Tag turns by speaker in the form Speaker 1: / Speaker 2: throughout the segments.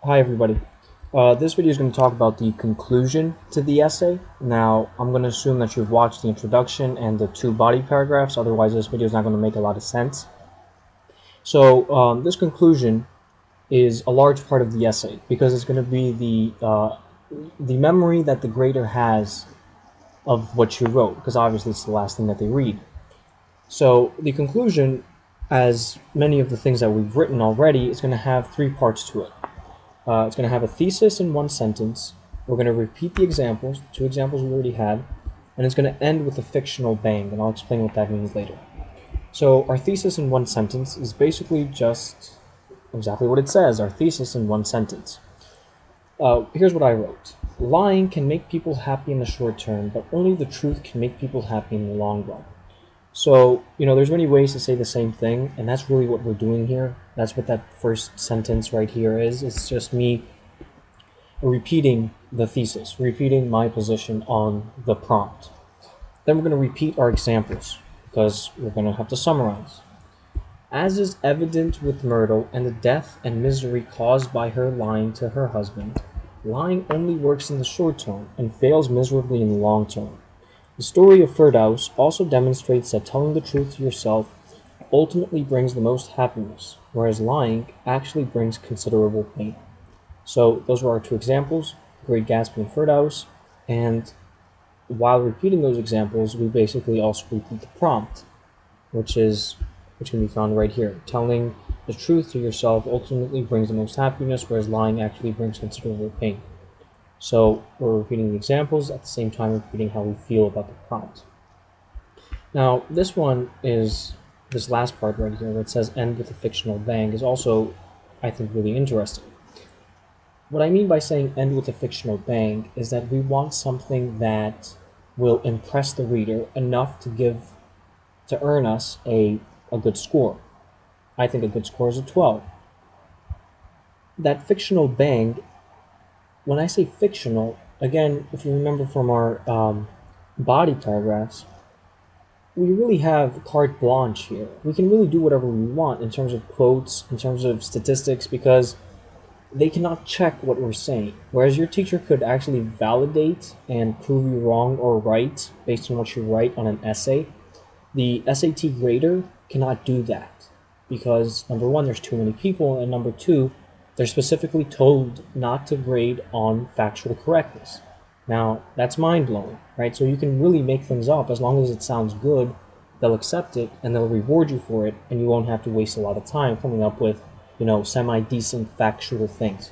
Speaker 1: Hi everybody. This video is going to talk about the conclusion to the essay. Now, I'm going to assume that you've watched the introduction and the two body paragraphs, otherwise this video is not going to make a lot of sense. So, this conclusion is a large part of the essay because it's going to be the memory that the grader has of what you wrote, because obviously it's the last thing that they read. So, the conclusion, as many of the things that we've written already, is going to have three parts to it. It's going to have a thesis in one sentence. We're going to repeat the examples, two examples we already had, and it's going to end with a fictional bang, and I'll explain what that means later. So our thesis in one sentence is basically just exactly what it says, our thesis in one sentence. Here's what I wrote. Lying can make people happy in the short term, but only the truth can make people happy in the long run. So, there's many ways to say the same thing, and that's really what we're doing here. That's what that first sentence right here is. It's just me repeating the thesis, repeating my position on the prompt. Then we're going to repeat our examples, because we're going to have to summarize. As is evident with Myrtle and the death and misery caused by her lying to her husband, lying only works in the short term and fails miserably in the long term. The story of Firdaus also demonstrates that telling the truth to yourself ultimately brings the most happiness, whereas lying actually brings considerable pain. So those were our two examples, Great Gatsby and Firdaus, and while repeating those examples, we basically also repeat the prompt, which can be found right here. Telling the truth to yourself ultimately brings the most happiness, whereas lying actually brings considerable pain. So we're repeating the examples at the same time repeating how we feel about the prompt. Now this last part right here where it says end with a fictional bang is also, I think, really interesting. What I mean by saying end with a fictional bang is that we want something that will impress the reader enough to earn us a good score. I think a good score is a 12. That fictional bang, when I say fictional, again, if you remember from our body paragraphs, we really have carte blanche here. We can really do whatever we want in terms of quotes, in terms of statistics, because they cannot check what we're saying. Whereas your teacher could actually validate and prove you wrong or right based on what you write on an essay, the SAT grader cannot do that because, number one, there's too many people, and number two, they're specifically told not to grade on factual correctness. Now, that's mind-blowing, right? So you can really make things up as long as it sounds good. They'll accept it and they'll reward you for it, and you won't have to waste a lot of time coming up with, semi-decent factual things.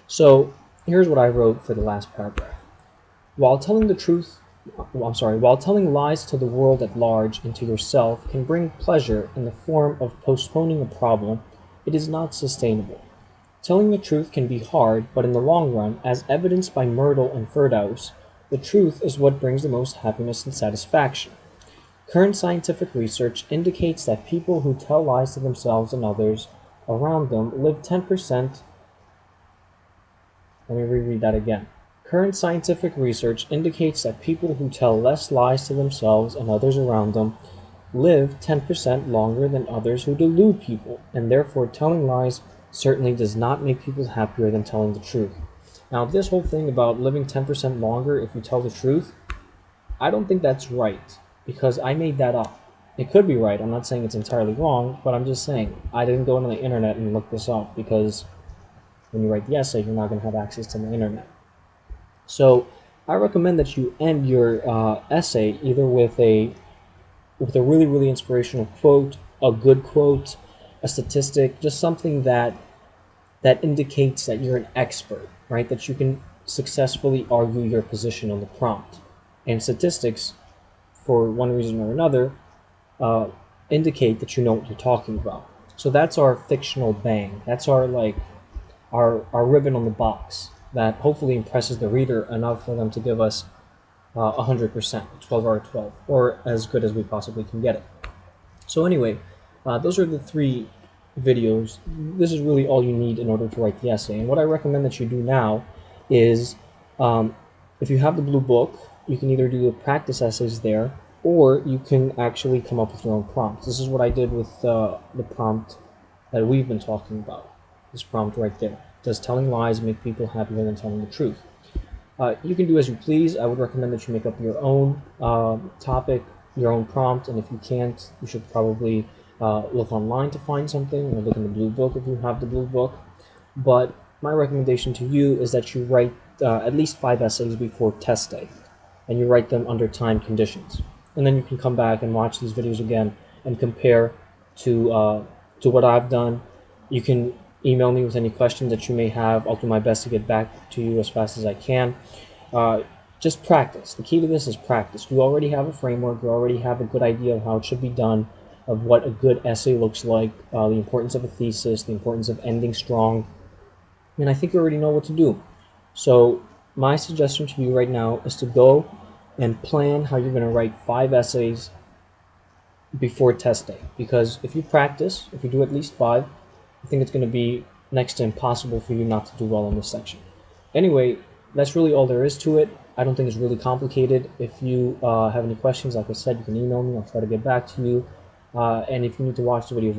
Speaker 1: So here's what I wrote for the last paragraph. While telling lies to the world at large and to yourself can bring pleasure in the form of postponing a problem, it is not sustainable. Telling the truth can be hard, but in the long run, as evidenced by Myrtle and Firdaus, the truth is what brings the most happiness and satisfaction. Current scientific research indicates that people who tell lies to themselves and others around them live 10%. Let me reread that again. Current scientific research indicates that people who tell less lies to themselves and others around them live 10% longer than others who delude people, and therefore telling lies certainly does not make people happier than telling the truth. Now, this whole thing about living 10% longer if you tell the truth, I don't think that's right, because I made that up. It could be right, I'm not saying it's entirely wrong, but I'm just saying I didn't go on the internet and look this up, because when you write the essay, you're not going to have access to the internet. So I recommend that you end your essay either with a really, really inspirational quote, a good quote, a statistic, just something that indicates that you're an expert, right? That you can successfully argue your position on the prompt. And statistics, for one reason or another, indicate that you know what you're talking about. So that's our fictional bang. That's our ribbon on the box that hopefully impresses the reader enough for them to give us 100%, 12 out of 12, or as good as we possibly can get it. So anyway, those are the three videos. This is really all you need in order to write the essay. And what I recommend that you do now is, if you have the blue book, you can either do the practice essays there, or you can actually come up with your own prompts. This is what I did with the prompt that we've been talking about, this prompt right there. Does telling lies make people happier than telling the truth? You can do as you please. I would recommend that you make up your own topic, your own prompt, and if you can't, you should probably look online to find something, or look in the blue book if you have the blue book. But my recommendation to you is that you write at least 5 essays before test day, and you write them under time conditions. And then you can come back and watch these videos again and compare to what I've done. You can email me with any questions that you may have. I'll do my best to get back to you as fast as I can. Just practice. The key to this is practice. You already have a framework. You already have a good idea of how it should be done, of what a good essay looks like, the importance of a thesis, the importance of ending strong, and I think you already know what to do. So my suggestion to you right now is to go and plan how you're going to write 5 essays before test day, because if you practice, if you do at least 5, I think it's going to be next to impossible for you not to do well in this section. Anyway, that's really all there is to it. I don't think it's really complicated. If you have any questions, like I said, you can email me. I'll try to get back to you. And if you need to watch the videos